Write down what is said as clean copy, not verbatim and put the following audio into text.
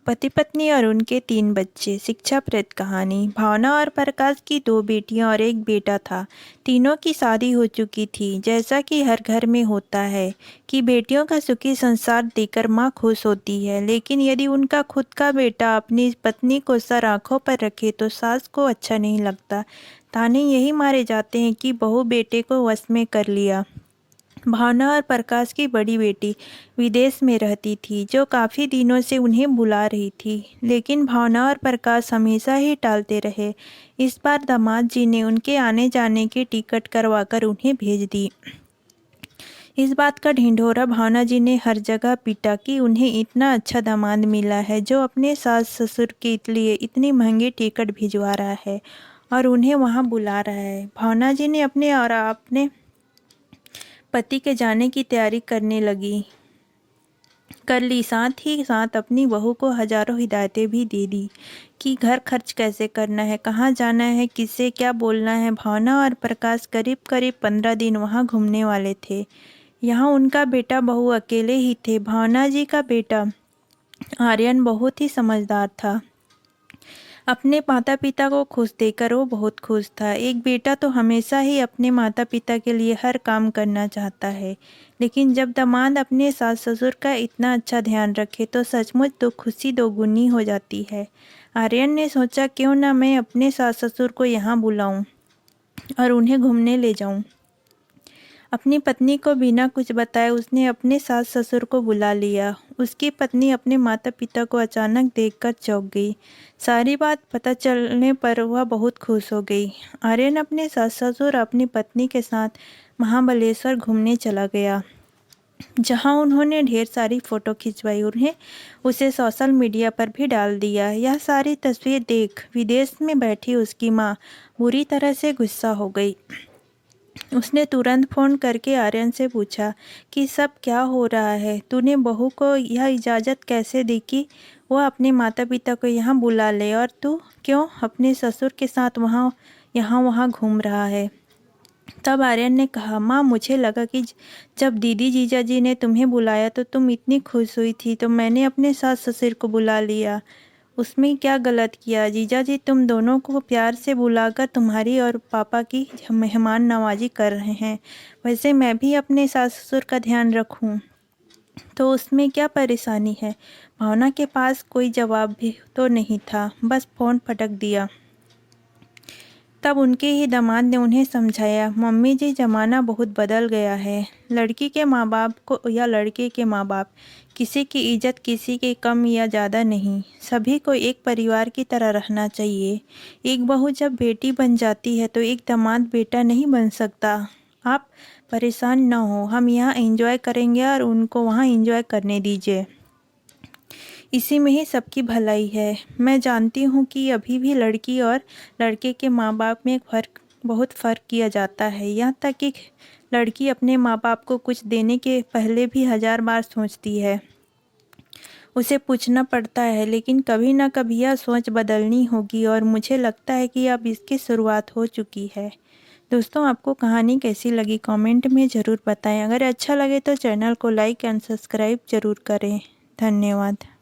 पति पत्नी और उनके 3 बच्चे। शिक्षाप्रद कहानी। भावना और प्रकाश की 2 बेटियां और 1 बेटा था। तीनों की शादी हो चुकी थी। जैसा कि हर घर में होता है कि बेटियों का सुखी संसार देखकर माँ खुश होती है, लेकिन यदि उनका खुद का बेटा अपनी पत्नी को सर आंखों पर रखे तो सास को अच्छा नहीं लगता। ताने यही मारे जाते हैं कि बहू बेटे को वश में कर लिया। भावना और प्रकाश की बड़ी बेटी विदेश में रहती थी, जो काफ़ी दिनों से उन्हें बुला रही थी, लेकिन भावना और प्रकाश हमेशा ही टालते रहे। इस बार दामाद जी ने उनके आने जाने की टिकट करवाकर उन्हें भेज दी। इस बात का ढिंढोरा भावना जी ने हर जगह पीटा कि उन्हें इतना अच्छा दामाद मिला है जो अपने सास ससुर के लिए इतनी महंगी टिकट भिजवा रहा है और उन्हें वहाँ बुला रहा है। भावना जी ने अपने पति के जाने की तैयारी कर ली, साथ ही साथ अपनी बहू को हजारों हिदायतें भी दे दी कि घर खर्च कैसे करना है, कहाँ जाना है, किससे क्या बोलना है। भावना और प्रकाश करीब करीब 15 दिन वहाँ घूमने वाले थे। यहाँ उनका बेटा बहू अकेले ही थे। भावना जी का बेटा आर्यन बहुत ही समझदार था। अपने माता पिता को खुश देखकर वो बहुत खुश था। एक बेटा तो हमेशा ही अपने माता पिता के लिए हर काम करना चाहता है, लेकिन जब दामाद अपने सास ससुर का इतना अच्छा ध्यान रखे तो सचमुच तो खुशी दोगुनी हो जाती है। आर्यन ने सोचा, क्यों ना मैं अपने सास ससुर को यहाँ बुलाऊं और उन्हें घूमने ले जाऊं। अपनी पत्नी को बिना कुछ बताए उसने अपने सास ससुर को बुला लिया। उसकी पत्नी अपने माता पिता को अचानक देखकर चौंक गई। सारी बात पता चलने पर वह बहुत खुश हो गई। आर्यन अपने सास ससुर अपनी पत्नी के साथ महाबलेश्वर घूमने चला गया, जहां उन्होंने ढेर सारी फ़ोटो खिंचवाई। उसे सोशल मीडिया पर भी डाल दिया। यह सारी तस्वीर देख विदेश में बैठी उसकी माँ बुरी तरह से गुस्सा हो गई। उसने तुरंत फ़ोन करके आर्यन से पूछा कि सब क्या हो रहा है, तूने बहू को यह इजाज़त कैसे दी कि वह अपने माता पिता को यहाँ बुला ले, और तू क्यों अपने ससुर के साथ वहाँ घूम रहा है। तब आर्यन ने कहा, माँ, मुझे लगा कि जब दीदी जीजा जी ने तुम्हें बुलाया तो तुम इतनी खुश हुई थी, तो मैंने अपने सास ससुर को बुला लिया। उसमें क्या गलत किया? जीजा जी तुम दोनों को प्यार से बुलाकर तुम्हारी और पापा की मेहमान नवाजी कर रहे हैं। वैसे मैं भी अपने सास ससुर का ध्यान रखूं तो उसमें क्या परेशानी है। भावना के पास कोई जवाब भी तो नहीं था, बस फ़ोन पटक दिया। तब उनके ही दामाद ने उन्हें समझाया, मम्मी जी, ज़माना बहुत बदल गया है। लड़की के माँ बाप को या लड़के के माँ बाप किसी की इज्जत किसी के कम या ज़्यादा नहीं, सभी को एक परिवार की तरह रहना चाहिए। एक बहू जब बेटी बन जाती है तो एक दामाद बेटा नहीं बन सकता। आप परेशान न हो, हम यहाँ एंजॉय करेंगे और उनको वहाँ एंजॉय करने दीजिए। इसी में ही सबकी भलाई है। मैं जानती हूँ कि अभी भी लड़की और लड़के के माँ बाप में बहुत फ़र्क किया जाता है। यहाँ तक कि लड़की अपने माँ बाप को कुछ देने के पहले भी 1000 बार सोचती है, उसे पूछना पड़ता है, लेकिन कभी ना कभी यह सोच बदलनी होगी और मुझे लगता है कि अब इसकी शुरुआत हो चुकी है। दोस्तों, आपको कहानी कैसी लगी कमेंट में ज़रूर बताएं। अगर अच्छा लगे तो चैनल को लाइक एंड सब्सक्राइब ज़रूर करें। धन्यवाद।